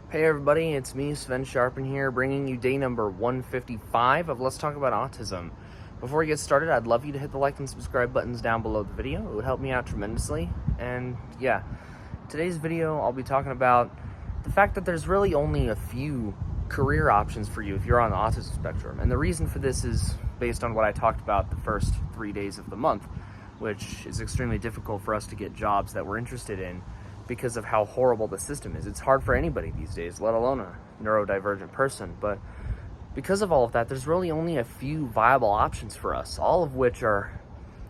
Hey everybody, it's me, Sven Sharpen here, bringing you day number 155 of Let's Talk About Autism. Before we get started, I'd love you to hit the like and subscribe buttons down below the video. It would help me out tremendously. And yeah, today's video I'll be talking about the fact that there's really only a few career options for you if you're on the autism spectrum. And the reason for this is based on what I talked about the first 3 days of the month, which is extremely difficult for us to get jobs that we're interested in because of how horrible the system is. It's hard for anybody these days, let alone a neurodivergent person. But because of all of that, there's really only a few viable options for us, all of which are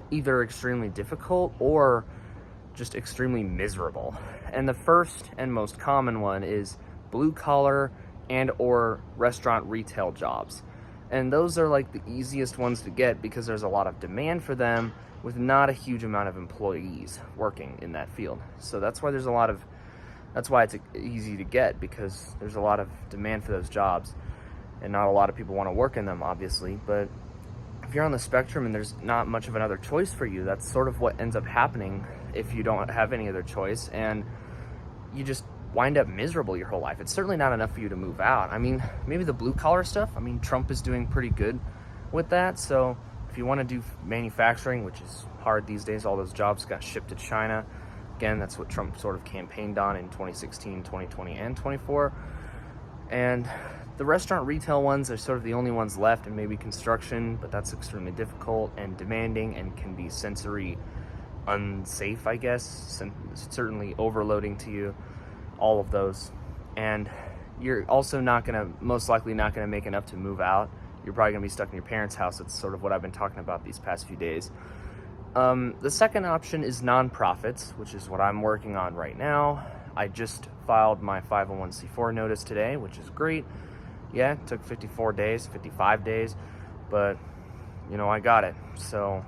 either extremely difficult or just extremely miserable. And the first and most common one is blue collar and or restaurant retail jobs. And those are like the easiest ones to get because there's a lot of demand for them with not a huge amount of employees working in that field. So that's why it's easy to get, because there's a lot of demand for those jobs and not a lot of people want to work in them, obviously. But if you're on the spectrum and there's not much of another choice for you, that's sort of what ends up happening if you don't have any other choice, and you just wind up miserable your whole life. It's certainly not enough for you to move out. I mean, maybe the blue collar stuff, Trump is doing pretty good with that. So if you want to do manufacturing, which is hard these days, all those jobs got shipped to China. Again, that's what Trump sort of campaigned on in 2016, 2020, and 24. And the restaurant retail ones are sort of the only ones left, and maybe construction, but that's extremely difficult and demanding and can be sensory unsafe, I guess, certainly overloading to you, all of those. And you're also most likely not gonna make enough to move out. You're probably gonna be stuck in your parents' house. That's sort of what I've been talking about these past few days. The second option is nonprofits, which is what I'm working on right now. I just filed my 501c4 notice today, which is great. Yeah, it took 55 days, but I got it. So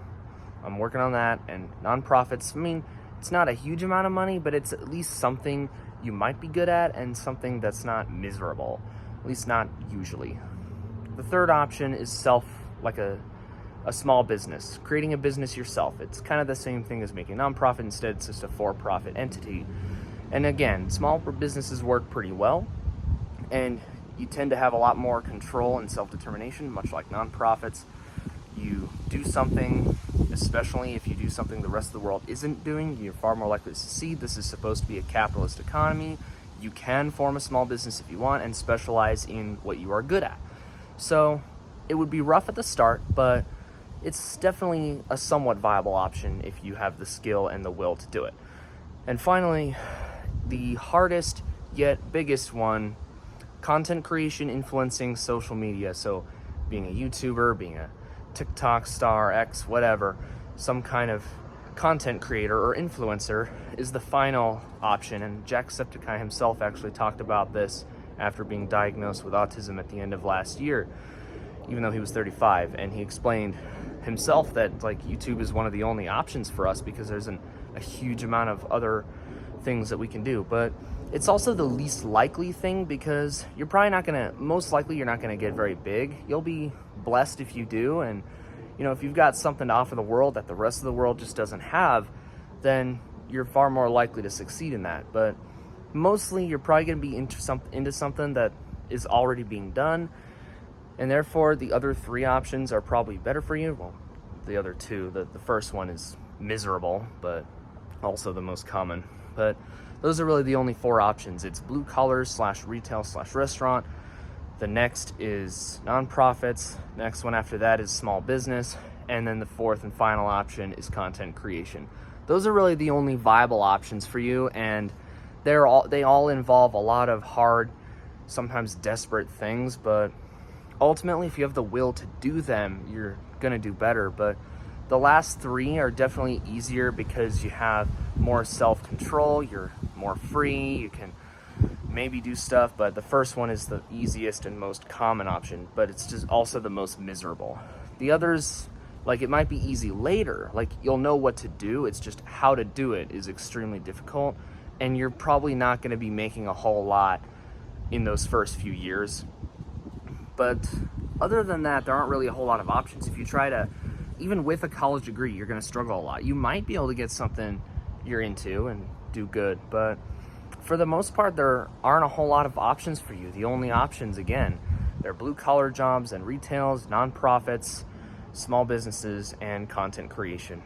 I'm working on that. And nonprofits, it's not a huge amount of money, but it's at least something you might be good at and something that's not miserable, at least not usually. The third option is a small business, creating a business yourself. It's kind of the same thing as making a nonprofit. Instead, it's just a for-profit entity. And again, small businesses work pretty well, and you tend to have a lot more control and self-determination, much like nonprofits. You do something, especially if you do something the rest of the world isn't doing, you're far more likely to succeed. This is supposed to be a capitalist economy. You can form a small business if you want and specialize in what you are good at. So it would be rough at the start, but it's definitely a somewhat viable option if you have the skill and the will to do it. And finally, the hardest yet biggest one, content creation, influencing, social media. So being a YouTuber, being a TikTok star, X, whatever, some kind of content creator or influencer is the final option. And Jacksepticeye himself actually talked about this after being diagnosed with autism at the end of last year, even though he was 35. And he explained himself that YouTube is one of the only options for us because there's a huge amount of other things that we can do. But it's also the least likely thing, because you're probably most likely you're not gonna get very big. You'll be blessed if you do, and if you've got something to offer the world that the rest of the world just doesn't have, then you're far more likely to succeed in that. But mostly you're probably gonna be into something that is already being done, and therefore the other three options are probably better for you. Well, the other two, the first one is miserable, but also the most common. But those are really the only four options. It's blue collar / retail / restaurant. The next is nonprofits. Next one after that is small business. And then the fourth and final option is content creation. Those are really the only viable options for you, and they all involve a lot of hard, sometimes desperate things, but ultimately if you have the will to do them, you're gonna do better. But the last three are definitely easier because you have more self-control, you're more free, you can maybe do stuff, but the first one is the easiest and most common option, but it's just also the most miserable. The others, it might be easy later, you'll know what to do, it's just how to do it is extremely difficult, and you're probably not going to be making a whole lot in those first few years. But other than that, there aren't really a whole lot of options. If you try to, even with a college degree, you're going to struggle a lot. You might be able to get something you're into and do good, but for the most part, there aren't a whole lot of options for you. The only options, again, they're blue-collar jobs and retails, nonprofits, small businesses, and content creation.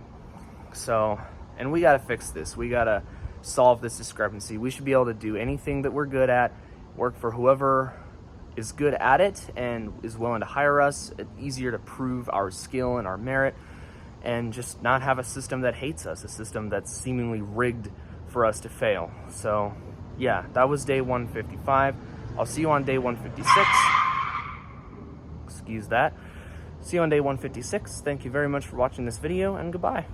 So, and we got to fix this. We got to solve this discrepancy. We should be able to do anything that we're good at, work for whoever is good at it and is willing to hire us. It's easier to prove our skill and our merit, and just not have a system that hates us, a system that's seemingly rigged for us to fail. So yeah, that was day 155. I'll see you on day 156. Excuse that. See you on day 156. Thank you very much for watching this video, and goodbye.